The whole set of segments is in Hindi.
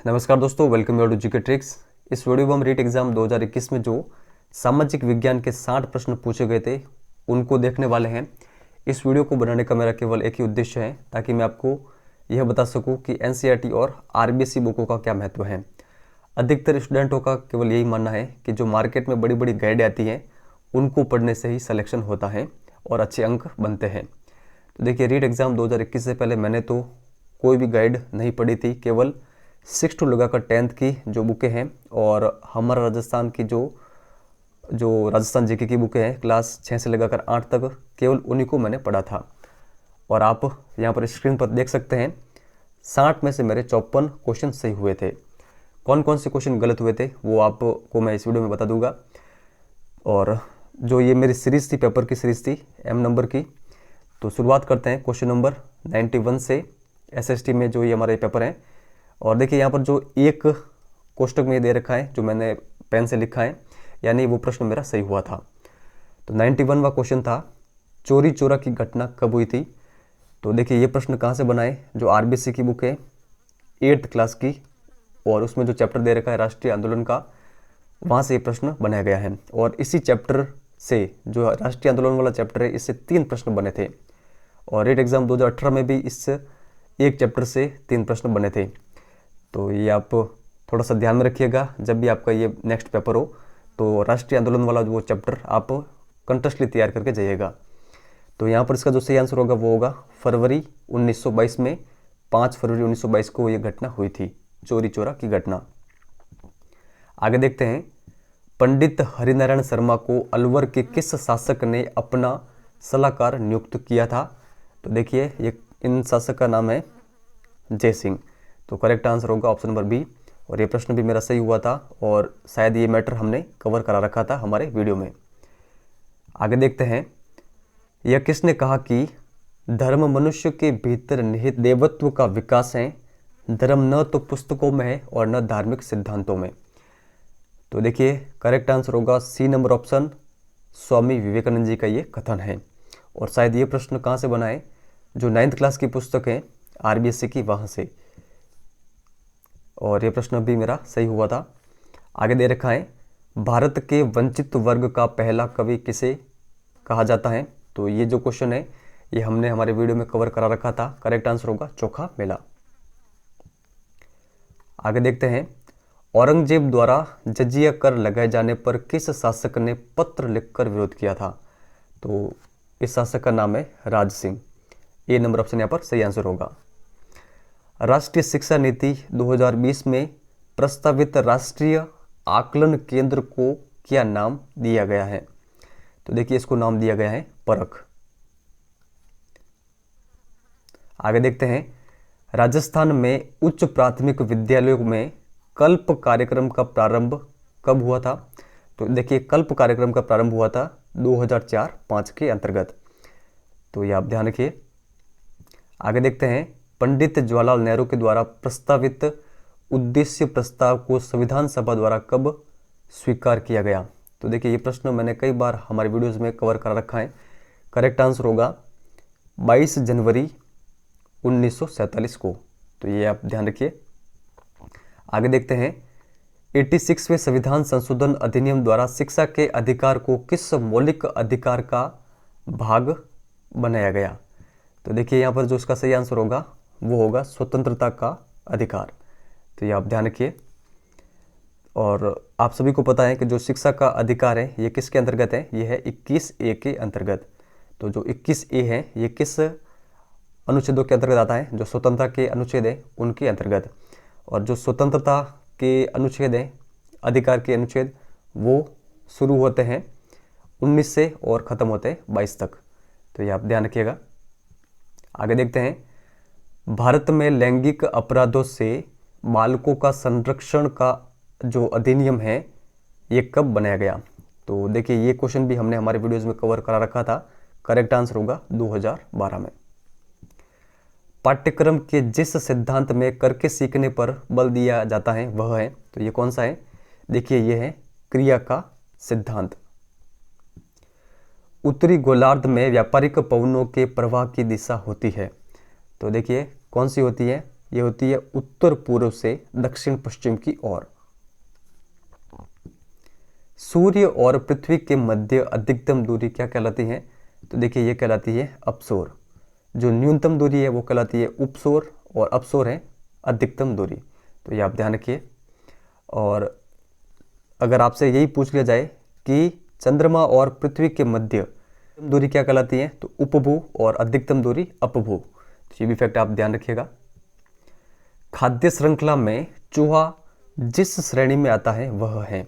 नमस्कार दोस्तों, welcome you to GK tricks. इस वीडियो में हम रीट एग्जाम 2021 में जो सामाजिक विज्ञान के 60 प्रश्न पूछे गए थे उनको देखने वाले हैं। इस वीडियो को बनाने का मेरा केवल एक ही उद्देश्य है ताकि मैं आपको यह बता सकूं कि एनसीईआरटी और आरबीएसई बुकों का क्या महत्व है। अधिकतर स्टूडेंटों का केवल यही मानना है कि जो मार्केट में बड़ी बड़ी गाइड आती हैं उनको पढ़ने से ही सिलेक्शन होता है और अच्छे अंक बनते हैं। तो देखिए, रीट एग्ज़ाम 2021 से पहले मैंने तो कोई भी गाइड नहीं पढ़ी थी, केवल 6 टू लगाकर 10th की जो बुकें हैं और हमारा राजस्थान की जो राजस्थान जीके की बुकें हैं क्लास 6 से लगाकर 8 तक, केवल उन्हीं को मैंने पढ़ा था। और आप यहाँ पर स्क्रीन पर देख सकते हैं 60 में से मेरे 54 क्वेश्चन सही हुए थे। कौन कौन से क्वेश्चन गलत हुए थे वो आपको मैं इस वीडियो में बता दूंगा। और जो ये मेरी सीरीज़ थी, पेपर की सीरीज़ थी M नंबर की, तो शुरुआत करते हैं क्वेश्चन नंबर 91 से। SST में जो ये हमारे पेपर हैं, और देखिए यहाँ पर जो एक कोष्टक में दे रखा है जो मैंने पेन से लिखा है, यानी वो प्रश्न मेरा सही हुआ था। तो 91वां क्वेश्चन था, चोरी चोरा की घटना कब हुई थी। तो देखिए ये प्रश्न कहाँ से बना है, जो आरबीएसई की बुक है 8th क्लास की, और उसमें जो चैप्टर दे रखा है राष्ट्रीय आंदोलन का, वहाँ से ये प्रश्न बनाया गया है। और इसी चैप्टर से, जो राष्ट्रीय आंदोलन वाला चैप्टर है, इससे 3 प्रश्न बने थे। और रीट एग्ज़ाम 2018 में भी इस एक चैप्टर से 3 प्रश्न बने थे। तो ये आप थोड़ा सा ध्यान में रखिएगा, जब भी आपका ये नेक्स्ट पेपर हो तो राष्ट्रीय आंदोलन वाला वो चैप्टर आप कंटेस्टली तैयार करके जाइएगा। तो यहाँ पर इसका जो सही आंसर होगा वो होगा फरवरी 1922 में, 5 फरवरी 1922 को ये घटना हुई थी, चोरी चोरा की घटना। आगे देखते हैं, पंडित हरिनारायण शर्मा को अलवर के किस शासक ने अपना सलाहकार नियुक्त किया था। तो देखिए ये इन शासक का नाम है जय सिंह। तो करेक्ट आंसर होगा ऑप्शन नंबर बी। और ये प्रश्न भी मेरा सही हुआ था और शायद ये मैटर हमने कवर करा रखा था हमारे वीडियो में। आगे देखते हैं, यह किसने कहा कि धर्म मनुष्य के भीतर निहित देवत्व का विकास है, धर्म न तो पुस्तकों में है और न धार्मिक सिद्धांतों में। तो देखिए करेक्ट आंसर होगा सी नंबर ऑप्शन, स्वामी विवेकानंद जी का ये कथन है। और शायद ये प्रश्न कहाँ से बना है, जो 9th क्लास की पुस्तक है आरबीएसई की, वहाँ से। और ये प्रश्न भी मेरा सही हुआ था। आगे दे रखा है, भारत के वंचित वर्ग का पहला कवि किसे कहा जाता है। तो ये जो क्वेश्चन है ये हमने हमारे वीडियो में कवर करा रखा था। करेक्ट आंसर होगा चोखा मेला। आगे देखते हैं, औरंगजेब द्वारा जजिया कर लगाए जाने पर किस शासक ने पत्र लिखकर विरोध किया था। तो इस शासक का नाम है राज सिंह। ए नंबर ऑप्शन यहाँ पर सही आंसर होगा। राष्ट्रीय शिक्षा नीति 2020 में प्रस्तावित राष्ट्रीय आकलन केंद्र को क्या नाम दिया गया है। तो देखिए इसको नाम दिया गया है परख। आगे देखते हैं, राजस्थान में उच्च प्राथमिक विद्यालयों में कल्प कार्यक्रम का प्रारंभ कब हुआ था। तो देखिए कल्प कार्यक्रम का प्रारंभ हुआ था 2004-05 के अंतर्गत। तो ये आप ध्यान रखिए। आगे देखते हैं, पंडित जवाहरलाल नेहरू के द्वारा प्रस्तावित उद्देश्य प्रस्ताव को संविधान सभा द्वारा कब स्वीकार किया गया। तो देखिए ये प्रश्न मैंने कई बार हमारे वीडियोस में कवर कर रखा है। करेक्ट आंसर होगा 22 जनवरी 1947 को। तो ये आप ध्यान रखिए। आगे देखते हैं, 86वें संविधान संशोधन अधिनियम द्वारा शिक्षा के अधिकार को किस मौलिक अधिकार का भाग बनाया गया। तो देखिए यहाँ पर जो इसका सही आंसर होगा वो होगा स्वतंत्रता का अधिकार। तो ये आप ध्यान रखिए। और आप सभी को पता है कि जो शिक्षा का अधिकार है ये किसके अंतर्गत है, ये है 21A के अंतर्गत। तो जो 21A है ये किस अनुच्छेदों के अंतर्गत आता है, जो स्वतंत्रता के अनुच्छेद है उनके अंतर्गत। और जो स्वतंत्रता के अनुच्छेद हैं, अधिकार के अनुच्छेद, वो शुरू होते हैं 19 से और ख़त्म होते हैं 22 तक। तो ये आप ध्यान रखिएगा। आगे देखते हैं, भारत में लैंगिक अपराधों से बालकों का संरक्षण का जो अधिनियम है ये कब बनाया गया। तो देखिए ये क्वेश्चन भी हमने हमारे वीडियोस में कवर करा रखा था। करेक्ट आंसर होगा 2012 में। पाठ्यक्रम के जिस सिद्धांत में करके सीखने पर बल दिया जाता है वह है, तो ये कौन सा है। देखिए ये है क्रिया का सिद्धांत। उत्तरी गोलार्ध में व्यापारिक पवनों के प्रवाह की दिशा होती है। तो देखिए कौन सी होती है, ये होती है उत्तर पूर्व से दक्षिण पश्चिम की ओर। सूर्य और पृथ्वी के मध्य अधिकतम दूरी क्या कहलाती है? तो देखिए ये कहलाती है अपसोर। जो न्यूनतम दूरी है वो कहलाती है उपसोर, और अपसोर है अधिकतम दूरी। तो ये आप ध्यान रखिए। और अगर आपसे यही पूछ लिया जाए कि चंद्रमा और पृथ्वी के मध्य दूरी क्या कहलाती है, तो उपभू, और अधिकतम दूरी अपभू। तो ये भी फैक्ट आप ध्यान रखिएगा। खाद्य श्रृंखला में चूहा जिस श्रेणी में आता है वह है।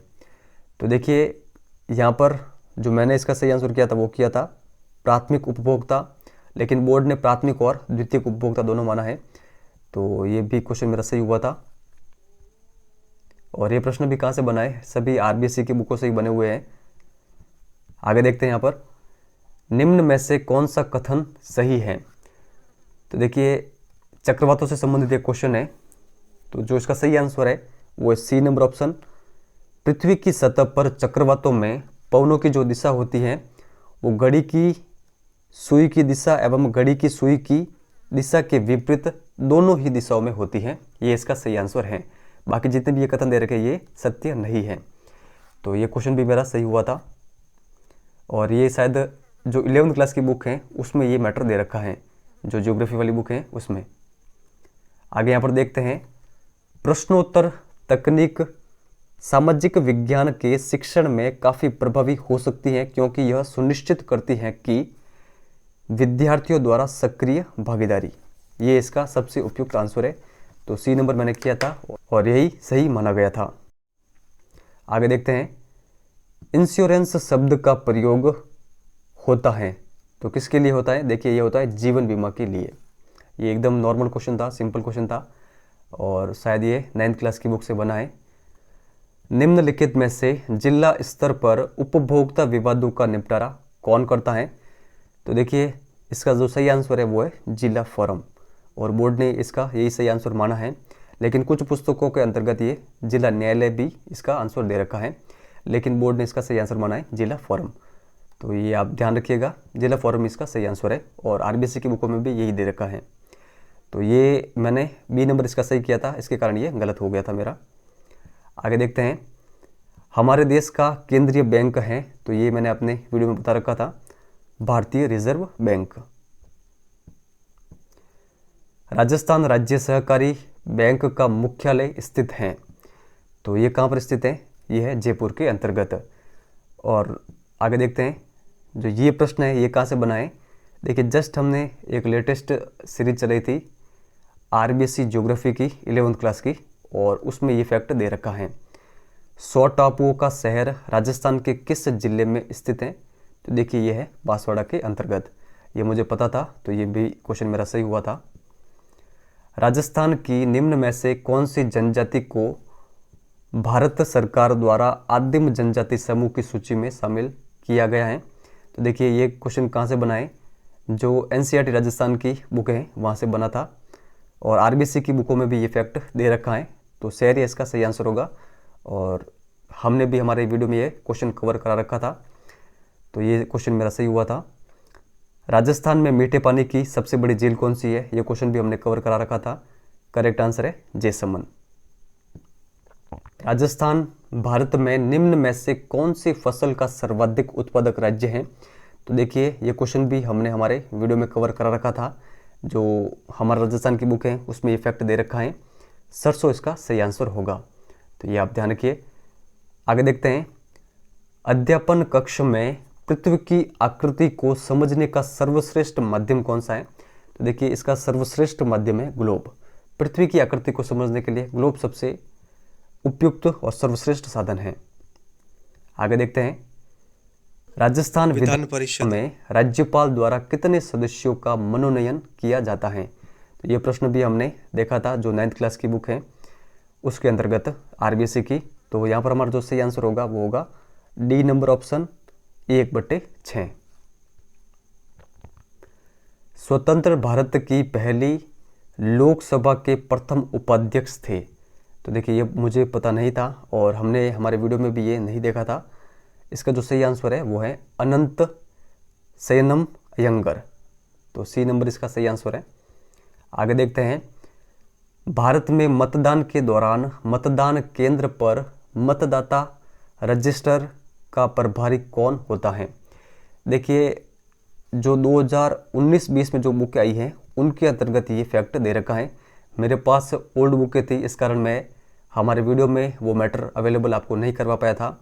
तो देखिए यहाँ पर जो मैंने इसका सही आंसर किया था वो किया था प्राथमिक उपभोक्ता, लेकिन बोर्ड ने प्राथमिक और द्वितीयक उपभोक्ता दोनों माना है। तो ये भी क्वेश्चन मेरा सही हुआ था। और ये प्रश्न भी कहाँ से बना है? सभी आरबीएससी की बुकों से ही बने हुए हैं। आगे देखते हैं यहाँ पर, निम्न में से कौन सा कथन सही है? तो देखिए चक्रवातों से संबंधित एक क्वेश्चन है। तो जो इसका सही आंसर है वो है सी नंबर ऑप्शन। पृथ्वी की सतह पर चक्रवातों में पवनों की जो दिशा होती है वो घड़ी की सुई की दिशा एवं घड़ी की सुई की दिशा के विपरीत दोनों ही दिशाओं में होती है। ये इसका सही आंसर है। बाकी जितने भी ये कथन दे रखे ये सत्य नहीं है। तो ये क्वेश्चन भी मेरा सही हुआ था। और ये शायद जो 11वीं क्लास की बुक है उसमें ये मैटर दे रखा है, जो ज्योग्राफी वाली बुक है उसमें। आगे यहाँ पर देखते हैं, प्रश्नोत्तर तकनीक सामाजिक विज्ञान के शिक्षण में काफ़ी प्रभावी हो सकती है क्योंकि यह सुनिश्चित करती है कि विद्यार्थियों द्वारा सक्रिय भागीदारी। ये इसका सबसे उपयुक्त आंसर है। तो सी नंबर मैंने किया था और यही सही माना गया था। आगे देखते हैं, इंश्योरेंस शब्द का प्रयोग होता है तो किसके लिए होता है? देखिए ये होता है जीवन बीमा के लिए। ये एकदम नॉर्मल क्वेश्चन था, सिंपल क्वेश्चन था, और शायद ये 9th क्लास की बुक से बना है। निम्नलिखित में से जिला स्तर पर उपभोक्ता विवादों का निपटारा कौन करता है? तो देखिए इसका जो सही आंसर है वो है जिला फोरम, और बोर्ड ने इसका यही सही आंसर माना है। लेकिन कुछ पुस्तकों के अंतर्गत ये जिला न्यायालय भी इसका आंसर दे रखा है, लेकिन बोर्ड ने इसका सही आंसर माना है जिला फोरम। तो ये आप ध्यान रखिएगा, जिला फोरम इसका सही आंसर है, और आरबीएससी की बुकों में भी यही दे रखा है। तो ये मैंने बी नंबर इसका सही किया था, इसके कारण ये गलत हो गया था मेरा। आगे देखते हैं, हमारे देश का केंद्रीय बैंक है, तो ये मैंने अपने वीडियो में बता रखा था, भारतीय रिजर्व बैंक। राजस्थान राज्य सहकारी बैंक का मुख्यालय स्थित है, तो ये कहाँ पर स्थित है? ये है जयपुर के अंतर्गत। और आगे देखते हैं, जो ये प्रश्न है ये कहाँ से बना है? देखिए जस्ट हमने एक लेटेस्ट सीरीज चलाई थी आरबीएससी ज्योग्राफी की 11th क्लास की, और उसमें ये फैक्ट दे रखा है, 100 टापुओं का शहर राजस्थान के किस जिले में स्थित है? तो देखिए ये है बांसवाड़ा के अंतर्गत। ये मुझे पता था, तो ये भी क्वेश्चन मेरा सही हुआ था। राजस्थान की निम्न में से कौन सी जनजाति को भारत सरकार द्वारा आदिम जनजाति समूह की सूची में शामिल किया गया है? तो देखिए ये क्वेश्चन कहाँ से बना है? जो एनसीईआरटी राजस्थान की बुक है वहाँ से बना था, और आरबीएससी की बुकों में भी ये फैक्ट दे रखा है। तो शहर इसका सही आंसर होगा, और हमने भी हमारे वीडियो में ये क्वेश्चन कवर करा रखा था। तो ये क्वेश्चन मेरा सही हुआ था। राजस्थान में मीठे पानी की सबसे बड़ी झील कौन सी है? ये क्वेश्चन भी हमने कवर करा रखा था। करेक्ट आंसर है जैसलमेर। राजस्थान भारत में निम्न में से कौन सी फसल का सर्वाधिक उत्पादक राज्य है? तो देखिए ये क्वेश्चन भी हमने हमारे वीडियो में कवर करा रखा था। जो हमारा राजस्थान की बुक है उसमें ये फैक्ट दे रखा है, सरसों इसका सही आंसर होगा। तो ये आप ध्यान रखिए। आगे देखते हैं, अध्यापन कक्ष में पृथ्वी की आकृति को समझने का सर्वश्रेष्ठ माध्यम कौन सा है? तो देखिए इसका सर्वश्रेष्ठ माध्यम है ग्लोब। पृथ्वी की आकृति को समझने के लिए ग्लोब सबसे उपयुक्त और सर्वश्रेष्ठ साधन है। आगे देखते हैं, राजस्थान विधान परिषद में राज्यपाल द्वारा कितने सदस्यों का मनोनयन किया जाता है? तो ये प्रश्न भी हमने देखा था, जो 9th क्लास की बुक है उसके अंतर्गत आरबीएससी की। तो यहाँ पर हमारा जो सही आंसर होगा वो होगा डी नंबर ऑप्शन 1/6। स्वतंत्र भारत की पहली लोकसभा के प्रथम उपाध्यक्ष थे? तो देखिए ये मुझे पता नहीं था, और हमने हमारे वीडियो में भी ये नहीं देखा था। इसका जो सही आंसर है वो है अनंत शयनम अयंगर। तो सी नंबर इसका सही आंसर है। आगे देखते हैं, भारत में मतदान के दौरान मतदान केंद्र पर मतदाता रजिस्टर का प्रभारी कौन होता है? देखिए, जो 2019-20 में जो बुक आई है उनके अंतर्गत ये फैक्ट दे रखा है। मेरे पास ओल्ड बुकें थी, इस कारण मैं हमारे वीडियो में वो मैटर अवेलेबल आपको नहीं करवा पाया था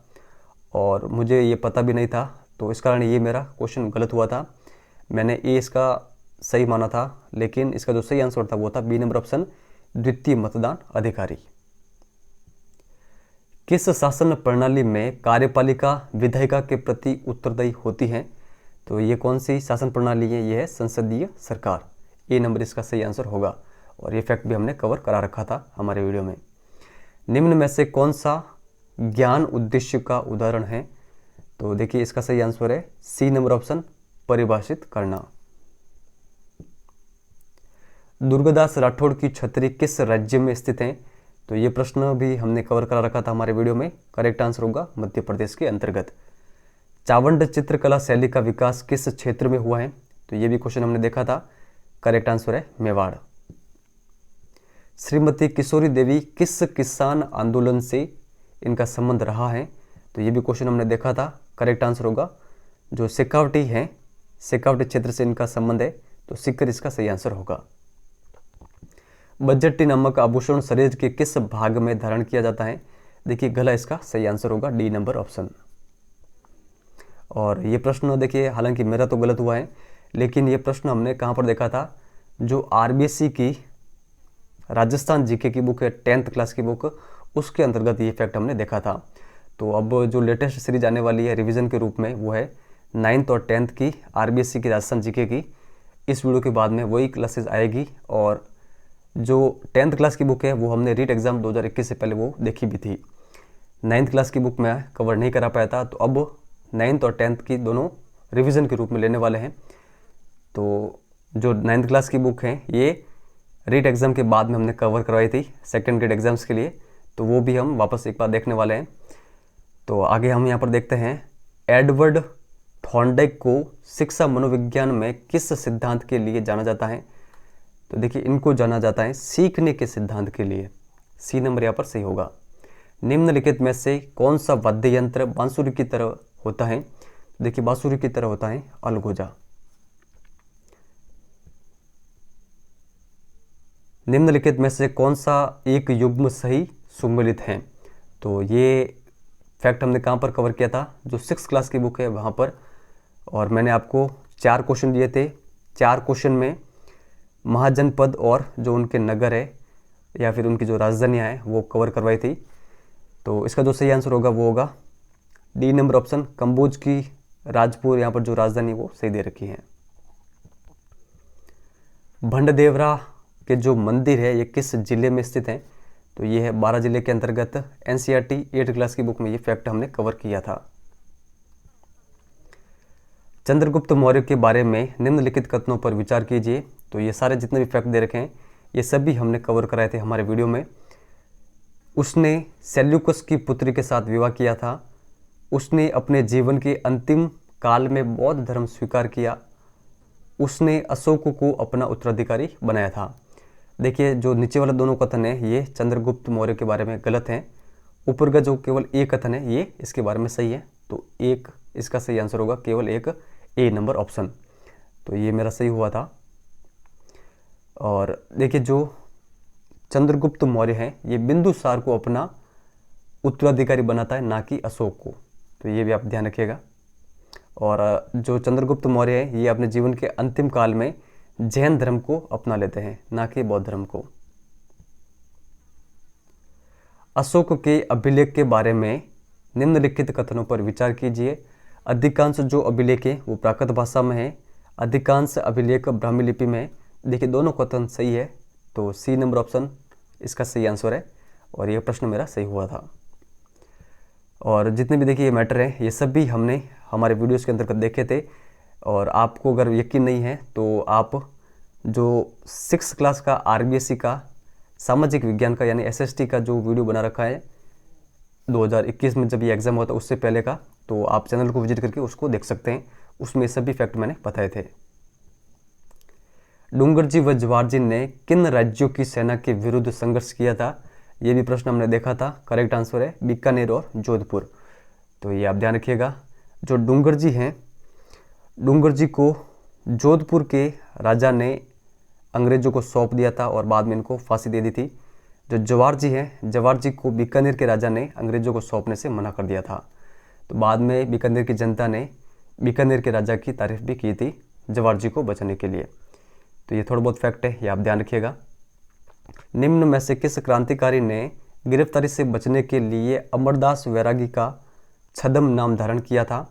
और मुझे ये पता भी नहीं था, तो इस कारण ये मेरा क्वेश्चन गलत हुआ था। मैंने ए इसका सही माना था, लेकिन इसका जो सही आंसर था वो था बी नंबर ऑप्शन, द्वितीय मतदान अधिकारी। किस शासन प्रणाली में कार्यपालिका विधायिका के प्रति उत्तरदायी होती है? तो ये कौन सी शासन प्रणाली है? ये है संसदीय सरकार। ए नंबर इसका सही आंसर होगा और ये फैक्ट भी हमने कवर करा रखा था हमारे वीडियो में। निम्न में से कौन सा ज्ञान उद्देश्य का उदाहरण है? तो देखिए, इसका सही आंसर है सी नंबर ऑप्शन, परिभाषित करना। दुर्गादास राठौड़ की छतरी किस राज्य में स्थित है? तो ये प्रश्न भी हमने कवर करा रखा था हमारे वीडियो में। करेक्ट आंसर होगा मध्य प्रदेश के अंतर्गत। चावंड चित्रकला शैली का विकास किस क्षेत्र में हुआ है? तो ये भी क्वेश्चन हमने देखा था। करेक्ट आंसर है मेवाड़। श्रीमती किशोरी देवी किस किसान आंदोलन से इनका संबंध रहा है? तो ये भी क्वेश्चन हमने देखा था। करेक्ट आंसर होगा जो शेखावटी है, शेखावटी क्षेत्र से इनका संबंध है, तो सीकर इसका सही आंसर होगा। बजट्टी नामक आभूषण शरीर के किस भाग में धारण किया जाता है? देखिए, गला इसका सही आंसर होगा, डी नंबर ऑप्शन। और ये प्रश्न देखिए, हालांकि मेरा तो गलत हुआ है, लेकिन ये प्रश्न हमने कहाँ पर देखा था? जो आरबीएससी की राजस्थान जीके की बुक है, 10th क्लास की बुक, उसके अंतर्गत ये फैक्ट हमने देखा था। तो अब जो लेटेस्ट सीरीज आने वाली है रिवीजन के रूप में, वो है 9th और 10th की आरबीएससी की राजस्थान जीके की। इस वीडियो के बाद में वही क्लासेस आएगी और जो 10th क्लास की बुक है वो हमने रीट एग्ज़ाम 2021 से पहले वो देखी भी थी। 9th क्लास की बुक मैं कवर नहीं करा पाया था, तो अब 9th और 10th की दोनों रिवीजन के रूप में लेने वाले हैं। तो जो 9th क्लास की बुक है ये रीट एग्ज़ाम के बाद में हमने कवर करवाई थी सेकेंड ग्रेड एग्जाम्स के लिए, तो वो भी हम वापस एक बार देखने वाले हैं। तो आगे हम यहाँ पर देखते हैं, एडवर्ड थॉर्नडाइक को शिक्षा मनोविज्ञान में किस सिद्धांत के लिए जाना जाता है? तो देखिए, इनको जाना जाता है सीखने के सिद्धांत के लिए। सी नंबर यहाँ पर सही होगा। निम्नलिखित में से कौन सा वाद्य यंत्र बांसुरी की तरह होता है? देखिए, बांसुरी की तरह होता है अलगोजा। निम्नलिखित में से कौन सा एक युग्म सही सुमेलित है? तो ये फैक्ट हमने कहाँ पर कवर किया था? जो 6th क्लास की बुक है वहाँ पर, और मैंने आपको 4 क्वेश्चन दिए थे। 4 क्वेश्चन में महाजनपद और जो उनके नगर है या फिर उनकी जो राजधानियाँ हैं वो कवर करवाई थी। तो इसका जो सही आंसर होगा वो होगा डी नंबर ऑप्शन, कंबोज की राजपुर, यहाँ पर जो राजधानी वो सही दे रखी है। भंडदेवरा के जो मंदिर है ये किस जिले में स्थित है? तो ये है 12 जिले के अंतर्गत। एनसीईआरटी 8th क्लास की बुक में ये फैक्ट हमने कवर किया था। चंद्रगुप्त मौर्य के बारे में निम्नलिखित कथनों पर विचार कीजिए। तो ये सारे जितने भी फैक्ट दे रखे हैं ये सभी हमने कवर कराए थे हमारे वीडियो में। उसने सेल्यूकस की पुत्री के साथ विवाह किया था। उसने अपने जीवन के अंतिम काल में बौद्ध धर्म स्वीकार किया। उसने अशोक को अपना उत्तराधिकारी बनाया था। देखिए, जो नीचे वाला दोनों कथन है ये चंद्रगुप्त मौर्य के बारे में गलत है। ऊपर का जो केवल एक कथन है ये इसके बारे में सही है। तो एक इसका सही आंसर होगा केवल एक, ए नंबर ऑप्शन। तो ये मेरा सही हुआ था। और देखिए, जो चंद्रगुप्त मौर्य है ये बिंदुसार को अपना उत्तराधिकारी बनाता है, ना कि अशोक को। तो ये भी आप ध्यान रखिएगा। और जो चंद्रगुप्त मौर्य है ये अपने जीवन के अंतिम काल में जैन धर्म को अपना लेते हैं, ना कि बौद्ध धर्म को। अशोक के अभिलेख के बारे में निम्नलिखित कथनों पर विचार कीजिए। अधिकांश जो अभिलेख है वो प्राकृत भाषा में है, अधिकांश अभिलेख ब्राह्मी लिपि में है। देखिए, दोनों कथन सही है, तो सी नंबर ऑप्शन इसका सही आंसर है और ये प्रश्न मेरा सही हुआ था। और जितने भी देखिए ये मैटर है ये सब भी हमने हमारे वीडियोस के अंतर्गत देखे थे। और आपको अगर यकीन नहीं है तो आप जो 6th क्लास का आरबीएससी का सामाजिक विज्ञान का यानी एसएसटी का जो वीडियो बना रखा है 2021 में जब ये एग्ज़ाम हुआ था उससे पहले का, तो आप चैनल को विजिट करके उसको देख सकते हैं। उसमें सभी फैक्ट मैंने बताए थे। डूंगरजी व जवाहरजी ने किन राज्यों की सेना के विरुद्ध संघर्ष किया था? ये भी प्रश्न हमने देखा था। करेक्ट आंसर है बीकानेर और जोधपुर। तो ये आप ध्यान रखिएगा। जो डूंगरजी हैं, डूंगरजी को जोधपुर के राजा ने अंग्रेजों को सौंप दिया था और बाद में इनको फांसी दे दी थी। जो जवाहरजी हैं, जवाहरजी को बीकानेर के राजा ने अंग्रेजों को सौंपने से मना कर दिया था। तो बाद में बीकानेर की जनता ने बीकानेर के राजा की तारीफ भी की थी जवाहरजी को बचाने के लिए। तो ये थोड़ा बहुत फैक्ट है, ये आप ध्यान रखिएगा। निम्न में से किस क्रांतिकारी ने गिरफ्तारी से बचने के लिए अमरदास वैरागी का छद्म नाम धारण किया था?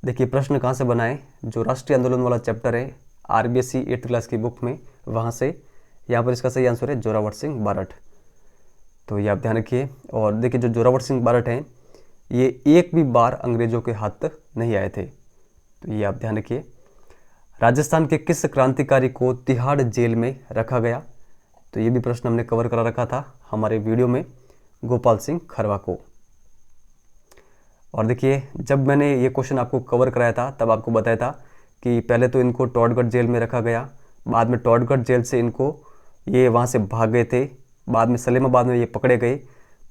देखिए प्रश्न कहाँ से बनाए, जो राष्ट्रीय आंदोलन वाला चैप्टर है आरबीएससी 8th क्लास की बुक में, वहाँ से। यहाँ पर इसका सही आंसर है जोरावर सिंह बारठ। तो ये आप ध्यान रखिए। और देखिए जो जोरावर सिंह बारठ हैं, ये एक भी बार अंग्रेजों के हाथ तक नहीं आए थे। तो ये आप ध्यान रखिए। राजस्थान के किस क्रांतिकारी को तिहाड़ जेल में रखा गया? तो ये भी प्रश्न हमने कवर करा रखा था हमारे वीडियो में, गोपाल सिंह खरवा को। और देखिए जब मैंने ये क्वेश्चन आपको कवर कराया था तब आपको बताया था कि पहले तो इनको टॉडगढ़ जेल में रखा गया, बाद में टॉडगढ़ जेल से इनको ये वहाँ से भाग गए थे, बाद में सलेमाबाद में ये पकड़े गए,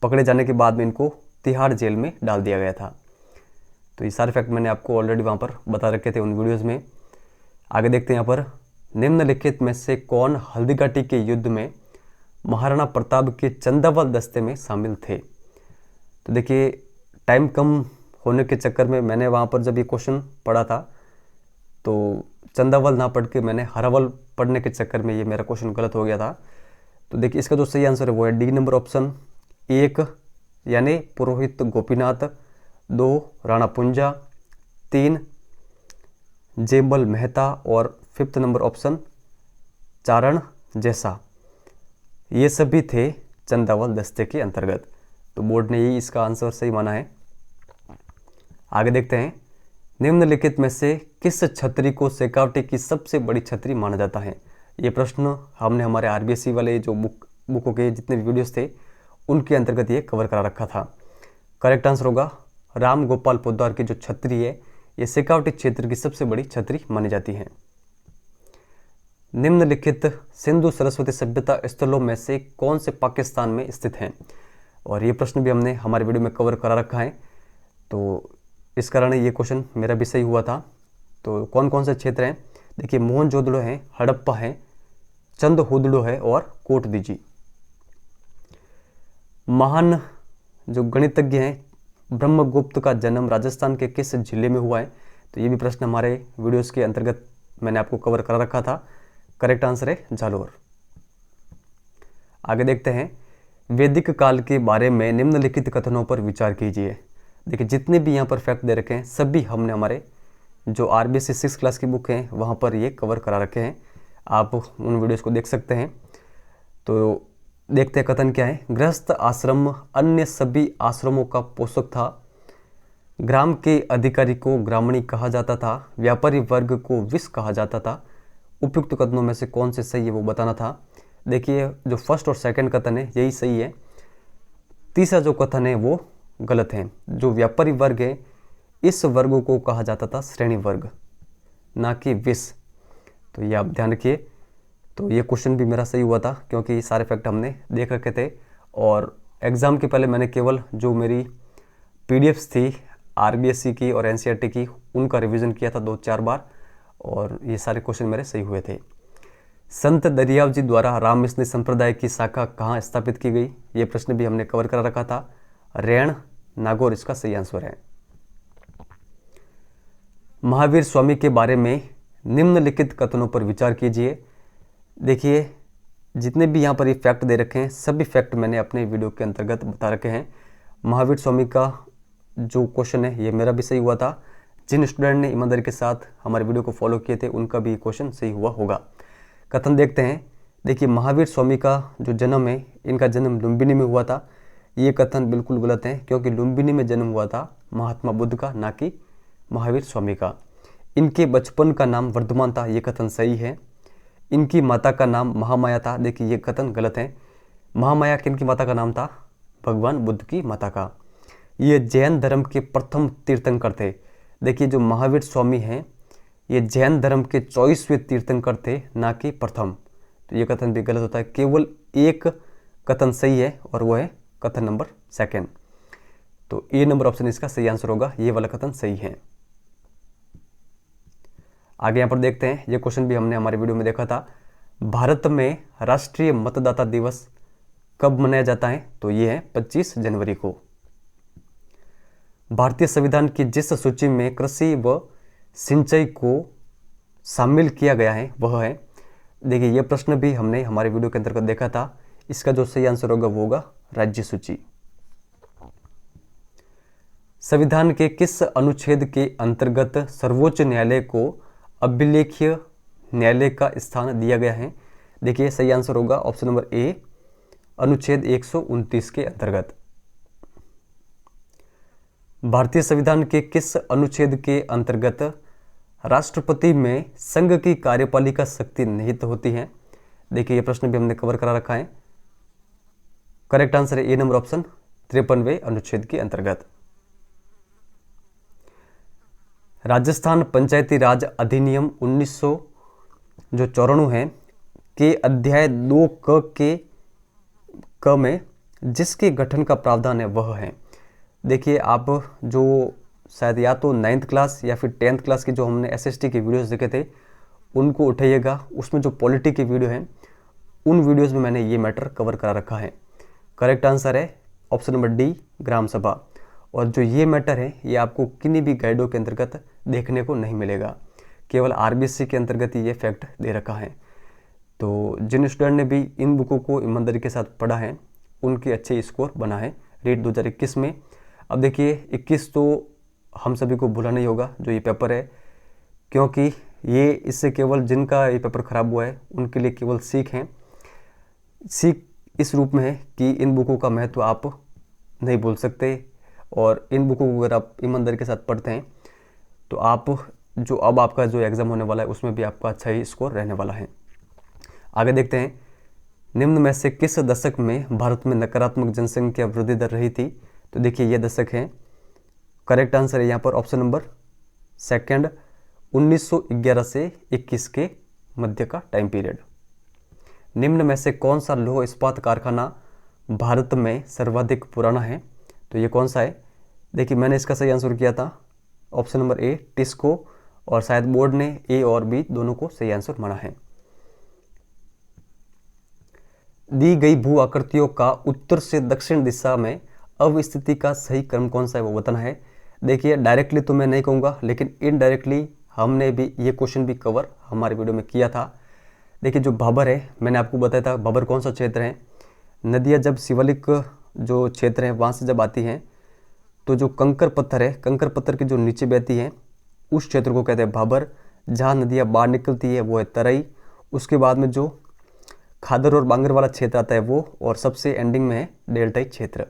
पकड़े जाने के बाद में इनको तिहाड़ जेल में डाल दिया गया था। तो ये सारे फैक्ट मैंने आपको ऑलरेडी वहाँ पर बता रखे थे उन वीडियोज़ में। आगे देखते हैं यहाँ पर, निम्नलिखित में से कौन हल्दीघाटी के युद्ध में महाराणा प्रताप के चंदावल दस्ते में शामिल थे? तो देखिए टाइम कम होने के चक्कर में मैंने वहाँ पर जब ये क्वेश्चन पढ़ा था तो चंदावल ना पढ़ के मैंने हरावल पढ़ने के चक्कर में ये मेरा क्वेश्चन गलत हो गया था। तो देखिए इसका जो सही आंसर है वो है डी नंबर ऑप्शन 1 यानी पुरोहित गोपीनाथ, 2 राणा पुंजा, 3 जेबल मेहता और 5th नंबर ऑप्शन चारण जैसा। ये सभी थे चंदावल दस्ते के अंतर्गत। तो बोर्ड ने यही इसका आंसर सही माना है। आगे देखते हैं, निम्नलिखित में से किस छतरी को शेखावटी की सबसे बड़ी छतरी माना जाता है? ये प्रश्न हमने हमारे आरबीएससी वाले जो बुकों के जितने भी वीडियोस थे उनके अंतर्गत ये कवर करा रखा था। करेक्ट आंसर होगा राम गोपाल पोद्दार की जो छतरी है ये शेखावटी क्षेत्र की सबसे बड़ी छतरी मानी जाती है। निम्नलिखित सिंधु सरस्वती सभ्यता स्थलों में से कौन से पाकिस्तान में स्थित हैं? और ये प्रश्न भी हमने हमारे वीडियो में कवर करा रखा है, तो इस कारण ये क्वेश्चन मेरा भी सही हुआ था। तो कौन कौन से क्षेत्र हैं? देखिए मोहनजोदड़ो है, हड़प्पा है, चंदहुदड़ो है और कोटदीजी। महान जो गणितज्ञ हैं ब्रह्मगुप्त का जन्म राजस्थान के किस जिले में हुआ है? तो ये भी प्रश्न हमारे वीडियोस के अंतर्गत मैंने आपको कवर करा रखा था। करेक्ट आंसर है जालोर। आगे देखते हैं, वैदिक काल के बारे में निम्नलिखित कथनों पर विचार कीजिए। देखिए जितने भी यहाँ पर फैक्ट दे रखे हैं सभी हमने हमारे जो आरबीएससी 6th क्लास की बुक है वहाँ पर ये कवर करा रखे हैं, आप उन वीडियोस को देख सकते हैं। तो देखते हैं कथन क्या है। गृहस्थ आश्रम अन्य सभी आश्रमों का पोषक था, ग्राम के अधिकारी को ग्रामणी कहा जाता था, व्यापारी वर्ग को विष कहा जाता था। उपयुक्त कथनों में से कौन से सही है वो बताना था। देखिए जो फर्स्ट और सेकंड कथन है यही सही है, तीसरा जो कथन है वो गलत है। जो व्यापारी वर्ग है इस वर्ग को कहा जाता था श्रेणी वर्ग, ना कि विष। तो ये आप ध्यान रखिए। तो ये क्वेश्चन भी मेरा सही हुआ था क्योंकि सारे फैक्ट हमने देख रखे थे और एग्ज़ाम के पहले मैंने केवल जो मेरी पीडीएफ्स थी आरबीएससी की और एनसीईआरटी की उनका रिवीजन किया था 2-4 बार और ये सारे क्वेश्चन मेरे सही हुए थे। संत दरियाव जी द्वारा राममिशनी संप्रदाय की शाखा कहाँ स्थापित की गई? ये प्रश्न भी हमने कवर करा रखा था। रेण नागौर इसका सही आंसर है। महावीर स्वामी के बारे में निम्नलिखित कथनों पर विचार कीजिए। देखिए जितने भी यहाँ पर ये फैक्ट दे रखे हैं सभी फैक्ट मैंने अपने वीडियो के अंतर्गत बता रखे हैं। महावीर स्वामी का जो क्वेश्चन है ये मेरा भी सही हुआ था। जिन स्टूडेंट ने ईमानदारी के साथ हमारे वीडियो को फॉलो किए थे उनका भी क्वेश्चन सही हुआ होगा। कथन देखते हैं। देखिए महावीर स्वामी का जो जन्म है इनका जन्म लुम्बिनी में हुआ था। ये कथन बिल्कुल गलत है क्योंकि लुम्बिनी में जन्म हुआ था महात्मा बुद्ध का, ना कि महावीर स्वामी का। इनके बचपन का नाम वर्धमान था, ये कथन सही है। इनकी माता का नाम महामाया था, देखिए ये कथन गलत है। महामाया किनकी माता का नाम था? भगवान बुद्ध की माता का। ये जैन धर्म के प्रथम तीर्थंकर थे। देखिए जो महावीर स्वामी हैं ये जैन धर्म के 24वें तीर्थंकर थे, ना कि प्रथम। तो ये कथन भी गलत होता है। केवल एक कथन सही है और वो है कथन नंबर 2। तो ए नंबर ऑप्शन इसका सही आंसर होगा, ये वाला कथन सही है। आगे यहाँ पर देखते हैं, ये क्वेश्चन भी हमने हमारे वीडियो में देखा था। भारत में राष्ट्रीय मतदाता दिवस कब मनाया जाता है? तो ये है 25 जनवरी को। भारतीय संविधान की जिस सूची में कृषि व सिंचाई को शामिल किया गया है वह है, देखिए ये प्रश्न भी हमने हमारे वीडियो के अंतर्गत देखा था। इसका जो सही आंसर होगा वो होगा राज्य सूची। संविधान के किस अनुच्छेद के अंतर्गत सर्वोच्च न्यायालय को अभिलेखीय न्यायालय का स्थान दिया गया है? देखिए सही आंसर होगा ऑप्शन नंबर ए, अनुच्छेद 129 के अंतर्गत। भारतीय संविधान के किस अनुच्छेद के अंतर्गत राष्ट्रपति में संघ की कार्यपालिका शक्ति निहित होती है? देखिए ये प्रश्न भी हमने कवर करा रखा है। करेक्ट आंसर है ए नंबर ऑप्शन, 53वें अनुच्छेद के अंतर्गत। राजस्थान पंचायती राज अधिनियम 1994 है के अध्याय 2 क में जिसके गठन का प्रावधान है वह है। देखिए आप जो शायद या तो 9th क्लास या फिर 10th क्लास की जो हमने एसएसटी की वीडियोस देखे थे उनको उठाइएगा। उसमें जो पॉलिटी की वीडियो है उन वीडियोस में मैंने ये मैटर कवर करा रखा है। करेक्ट आंसर है ऑप्शन नंबर डी, ग्राम सभा। और जो ये मैटर है ये आपको किन्हीं भी गाइडों के अंतर्गत देखने को नहीं मिलेगा, केवल आरबीसी के अंतर्गत ही ये फैक्ट दे रखा है। तो जिन स्टूडेंट ने भी इन बुकों को ईमानदारी के साथ पढ़ा है उनके अच्छे स्कोर बना है रीट 2021 में। अब देखिए 21 तो हम सभी को भूला नहीं होगा जो ये पेपर है, क्योंकि ये इससे केवल जिनका ये पेपर ख़राब हुआ है उनके लिए केवल सीख है। सीख इस रूप में है कि इन बुकों का महत्व आप नहीं भूल सकते, और इन बुकों को अगर आप ईमानदारी के साथ पढ़ते हैं तो आप जो अब आपका जो एग्ज़ाम होने वाला है उसमें भी आपका अच्छा ही स्कोर रहने वाला है। आगे देखते हैं, निम्न में से किस दशक में भारत में नकारात्मक जनसंख्या वृद्धि दर रही थी? तो देखिए ये दशक है। करेक्ट आंसर है यहाँ पर ऑप्शन नंबर 2, 1911 से 21 के मध्य का टाइम पीरियड। निम्न में से कौन सा लौह इस्पात कारखाना भारत में सर्वाधिक पुराना है? तो ये कौन सा है? देखिए मैंने इसका सही आंसर किया था ऑप्शन नंबर ए, टिस्को, और शायद बोर्ड ने ए और बी दोनों को सही आंसर माना है। दी गई भू आकृतियों का उत्तर से दक्षिण दिशा में अवस्थिति का सही क्रम कौन सा है वो बताना है। देखिए डायरेक्टली तो मैं नहीं कहूँगा, लेकिन इनडायरेक्टली हमने भी ये क्वेश्चन भी कवर हमारे वीडियो में किया था। देखिए जो भाबर है, मैंने आपको बताया था भाबर कौन सा क्षेत्र है। नदियाँ जब शिवालिक जो क्षेत्र है वहाँ से जब आती हैं तो जो कंकर पत्थर है, कंकर पत्थर के जो नीचे बहती हैं उस क्षेत्र को कहते हैं भाबर। जहाँ नदियाँ बाहर निकलती है वो है तराई। उसके बाद में जो खादर और बांगर वाला क्षेत्र आता है वो, और सबसे एंडिंग में है डेल्टाई क्षेत्र।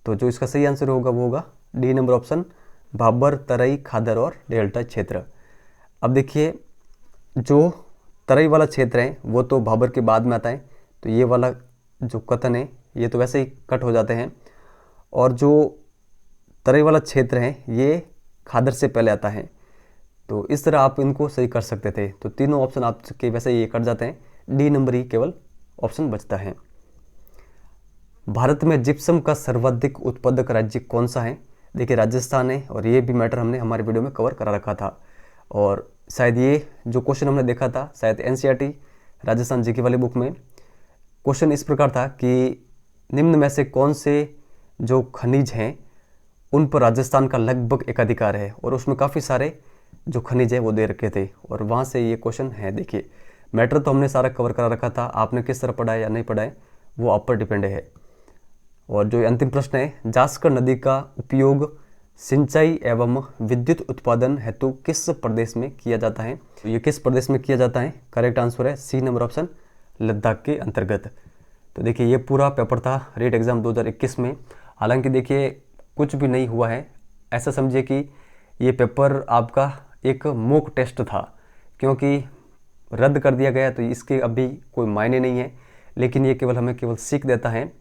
तो जो इसका सही आंसर होगा वो होगा डी नंबर ऑप्शन, भाबर, तराई, खादर और डेल्टा क्षेत्र। अब देखिए जो तराई वाला क्षेत्र है वो तो भाबर के बाद में आता है, तो ये वाला जो कथन है ये तो वैसे ही कट हो जाते हैं, और जो तराई वाला क्षेत्र है ये खादर से पहले आता है। तो इस तरह आप इनको सही कर सकते थे। तो तीनों ऑप्शन आपके वैसे ये कट जाते हैं, डी नंबर ही केवल ऑप्शन बचता है। भारत में जिप्सम का सर्वाधिक उत्पादक राज्य कौन सा है? देखिए राजस्थान है, और ये भी मैटर हमने हमारे वीडियो में कवर करा रखा था। और शायद ये जो क्वेश्चन हमने देखा था शायद एनसीईआरटी राजस्थान जीके वाली बुक में क्वेश्चन इस प्रकार था कि निम्न में से कौन से जो खनिज हैं उन पर राजस्थान का लगभग एकाधिकार है, और उसमें काफ़ी सारे जो खनिज है वो दे रखे थे, और वहाँ से ये क्वेश्चन है। देखिए मैटर तो हमने सारा कवर करा रखा था, आपने किस तरह पढ़ा है या नहीं पढ़ा है वो आप पर डिपेंड है। और जो अंतिम प्रश्न है, जास्कर नदी का उपयोग सिंचाई एवं विद्युत उत्पादन हेतु किस प्रदेश में किया जाता है? तो ये किस प्रदेश में किया जाता है? करेक्ट आंसर है सी नंबर ऑप्शन, लद्दाख के अंतर्गत। तो देखिए ये पूरा पेपर था रीट एग्ज़ाम 2021 में। हालांकि देखिए कुछ भी नहीं हुआ है, ऐसा समझिए कि ये पेपर आपका एक मॉक टेस्ट था, क्योंकि रद्द कर दिया गया तो इसके अभी कोई मायने नहीं है, लेकिन ये केवल हमें केवल सीख देता है,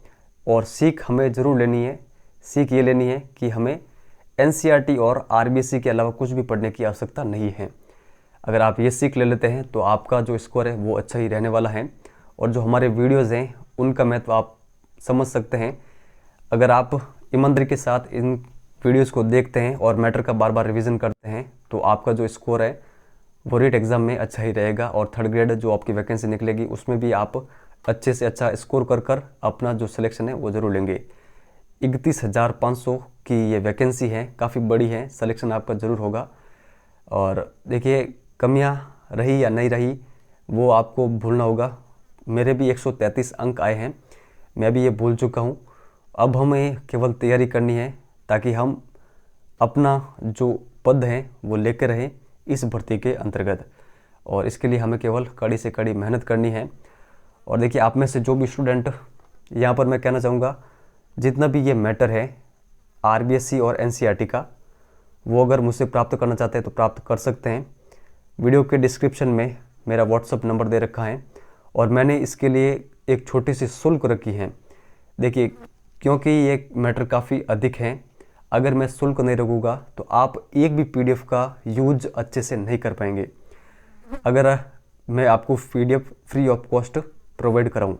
और सीख हमें ज़रूर लेनी है। सीख ये लेनी है कि हमें एनसीईआरटी और आरबीसी के अलावा कुछ भी पढ़ने की आवश्यकता नहीं है। अगर आप ये सीख ले लेते हैं तो आपका जो स्कोर है वो अच्छा ही रहने वाला है। और जो हमारे वीडियोज़ हैं उनका महत्व आप समझ सकते हैं। अगर आप ईमानदारी के साथ इन वीडियोज़ को देखते हैं और मैटर का बार बार रिवीजन करते हैं तो आपका जो स्कोर है वो रीट एग्ज़ाम में अच्छा ही रहेगा। और थर्ड ग्रेड जो आपकी वैकेंसी निकलेगी उसमें भी आप अच्छे से अच्छा स्कोर कर कर अपना जो सिलेक्शन है वो ज़रूर लेंगे। 31,500 की ये वैकेंसी है, काफ़ी बड़ी है, सिलेक्शन आपका ज़रूर होगा। और देखिए कमियां रही या नहीं रही वो आपको भूलना होगा। मेरे भी 133 अंक आए हैं, मैं भी ये भूल चुका हूँ। अब हमें केवल तैयारी करनी है ताकि हम अपना जो पद है वो लेकर रहें इस भर्ती के अंतर्गत। और इसके लिए हमें केवल कड़ी से कड़ी मेहनत करनी है। और देखिए आप में से जो भी स्टूडेंट, यहाँ पर मैं कहना चाहूँगा जितना भी ये मैटर है आरबीएससी और एनसीईआरटी का, वो अगर मुझसे प्राप्त करना चाहते हैं तो प्राप्त कर सकते हैं। वीडियो के डिस्क्रिप्शन में मेरा व्हाट्सअप नंबर दे रखा है और मैंने इसके लिए एक छोटी सी शुल्क रखी है। देखिए क्योंकि ये मैटर काफ़ी अधिक है, अगर मैं शुल्क नहीं रखूँगा तो आप एक भी पीडीएफ का यूज अच्छे से नहीं कर पाएंगे। अगर मैं आपको PDF free of cost provide कराऊँ,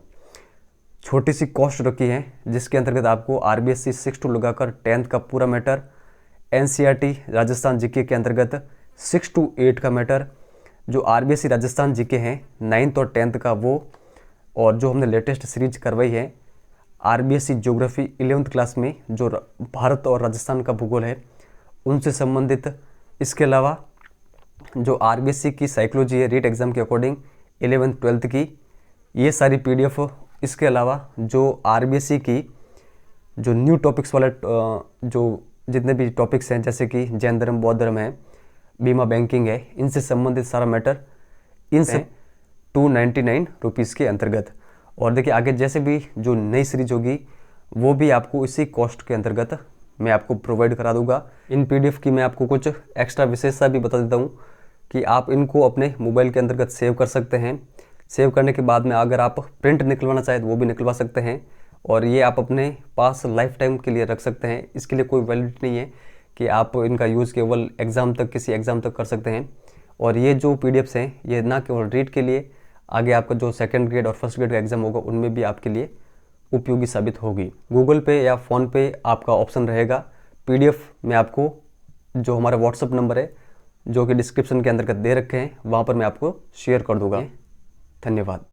छोटी सी कॉस्ट रखी है जिसके अंतर्गत आपको आरबीएससी 6 टू लगाकर 10th का पूरा मैटर, एनसीईआरटी राजस्थान जीके के अंतर्गत 6 to 8 का मैटर, जो आरबीएससी राजस्थान जीके हैं 9th और 10th का वो, और जो हमने लेटेस्ट सीरीज करवाई है आरबीएससी ज्योग्राफी 11th क्लास में जो भारत और राजस्थान का भूगोल है उनसे संबंधित। इसके अलावा जो आरबीएससी की साइकोलॉजी है रीट एग्ज़ाम के अकॉर्डिंग 11th 12th की, ये सारी पीडीएफ। इसके अलावा जो आरबीएससी की जो न्यू टॉपिक्स वाले जो जितने भी टॉपिक्स हैं जैसे कि जैन धर्म, बौद्ध धर्म है, बीमा, बैंकिंग है, इनसे संबंधित सारा मैटर इनसे 299 रुपीज़ के अंतर्गत। और देखिए आगे जैसे भी जो नई सीरीज होगी वो भी आपको इसी कॉस्ट के अंतर्गत मैं आपको प्रोवाइड करा दूंगा। इन पीडीएफ की मैं आपको कुछ एक्स्ट्रा विशेषता भी बता देता हूँ कि आप इनको अपने मोबाइल के अंतर्गत सेव कर सकते हैं। सेव करने के बाद में अगर आप प्रिंट निकलवाना चाहें तो वो भी निकलवा सकते हैं और ये आप अपने पास लाइफ टाइम के लिए रख सकते हैं। इसके लिए कोई वैलिडिटी नहीं है कि आप इनका यूज़ केवल एग्ज़ाम तक, किसी एग्ज़ाम तक कर सकते हैं। और ये जो पीडीएफ्स हैं ये ना केवल रीड के लिए, आगे आपका जो सेकंड ग्रेड और फर्स्ट ग्रेड का एग्ज़ाम होगा उनमें भी आपके लिए उपयोगी साबित होगी। गूगल पे या फ़ोन पे आपका ऑप्शन रहेगा। पीडीएफ में आपको जो हमारा व्हाट्सअप नंबर है जो कि डिस्क्रिप्शन के अंतर्गत दे रखे हैं वहाँ पर मैं आपको शेयर कर दूँगा। धन्यवाद।